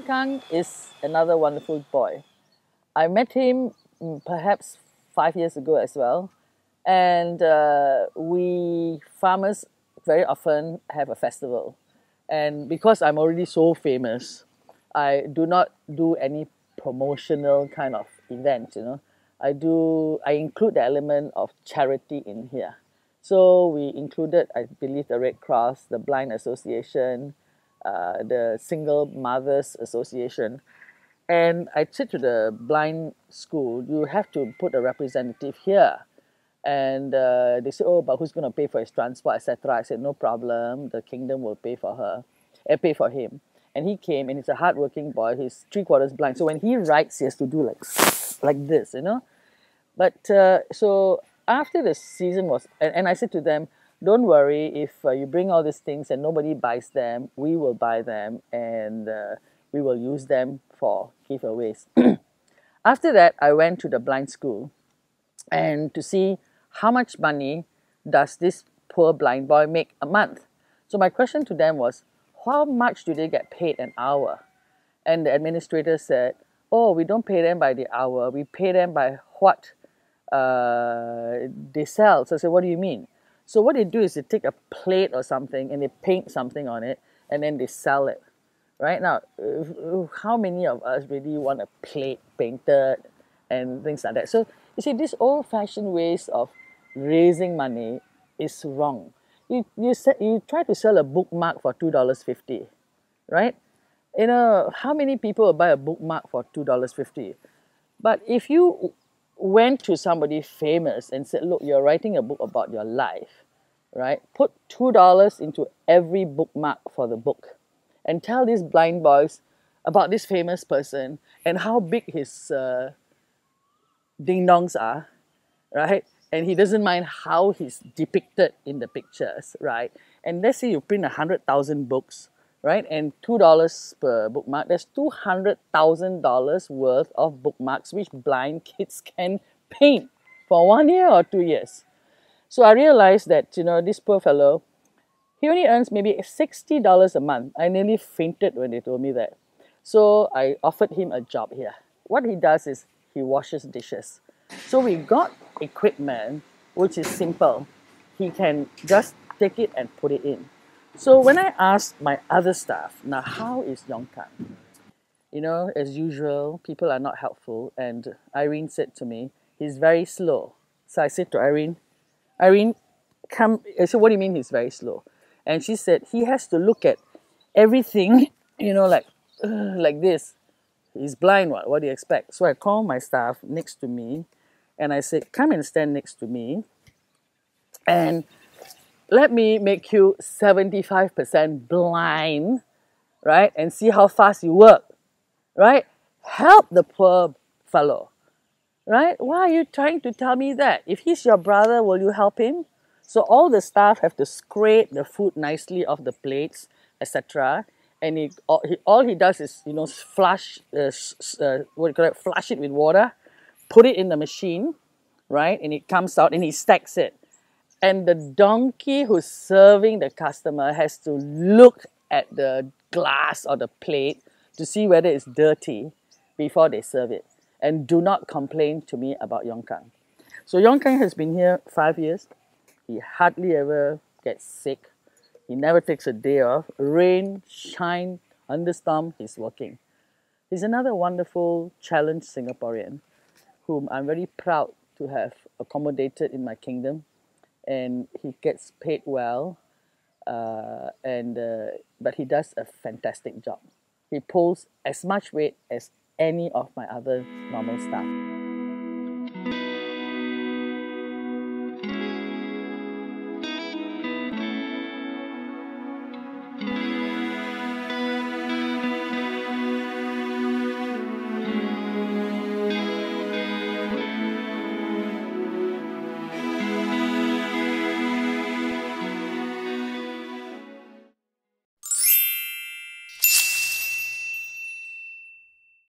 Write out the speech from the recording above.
Kang is another wonderful boy. I met him perhaps 5 years ago as well. And we farmers very often have a festival. And because I'm already so famous, I do not do any promotional kind of event, you know. I include the element of charity in here. So we included, I believe, the Red Cross, the Blind Association, the Single Mothers Association. And I said to the blind school, you have to put a representative here. And they said, oh, but who's going to pay for his transport, etc. I said, no problem, the kingdom will pay for her, pay for him. And he came, and he's a hardworking boy. He's 3/4 blind. So when he writes, he has to do like this, you know. But so after the season was, and I said to them, don't worry, if you bring all these things and nobody buys them, we will buy them and we will use them for giveaways. After that, I went to the blind school and to see how much money does this poor blind boy make a month. So my question to them was, how much do they get paid an hour? And the administrator said, oh, we don't pay them by the hour, we pay them by what they sell. So I said, what do you mean? So what they do is they take a plate or something and they paint something on it and then they sell it. Right now, how many of us really want a plate painted and things like that? So you see, this old-fashioned ways of raising money is wrong. You try to sell a bookmark for $2.50, right? You know, how many people will buy a bookmark for $2.50? But if you went to somebody famous and said, look, you're writing a book about your life, right? Put $2 into every bookmark for the book and tell these blind boys about this famous person and how big his ding-dongs are, right? And he doesn't mind how he's depicted in the pictures, right? And let's say you print 100,000 books, right? And $2 per bookmark, that's $200,000 worth of bookmarks which blind kids can paint for 1 year or 2 years. So I realized that, you know, this poor fellow, he only earns maybe $60 a month. I nearly fainted when they told me that. So I offered him a job here. What he does is he washes dishes. So we got equipment which is simple. He can just take it and put it in. So when I asked my other staff, now how is Yong Kang? You know, as usual, people are not helpful. And Irene said to me, he's very slow. So I said to Irene, come. I said, what do you mean he's very slow? And she said, he has to look at everything, you know, like this. He's blind, what do you expect? So I called my staff next to me and I said, come and stand next to me and let me make you 75% blind, right? And see how fast you work, right? Help the poor fellow, right? Why are you trying to tell me that? If he's your brother, will you help him? So all the staff have to scrape the food nicely off the plates, etc. And all he does is, you know, flush it with water, put it in the machine, right? And it comes out and he stacks it. And the donkey who's serving the customer has to look at the glass or the plate to see whether it's dirty before they serve it. And do not complain to me about Yong Kang. So Yong Kang has been here 5 years. He hardly ever gets sick. He never takes a day off. Rain, shine, thunderstorm, he's working. He's another wonderful, challenged Singaporean whom I'm very proud to have accommodated in my kingdom. And he gets paid well, but he does a fantastic job. He pulls as much weight as any of my other normal staff.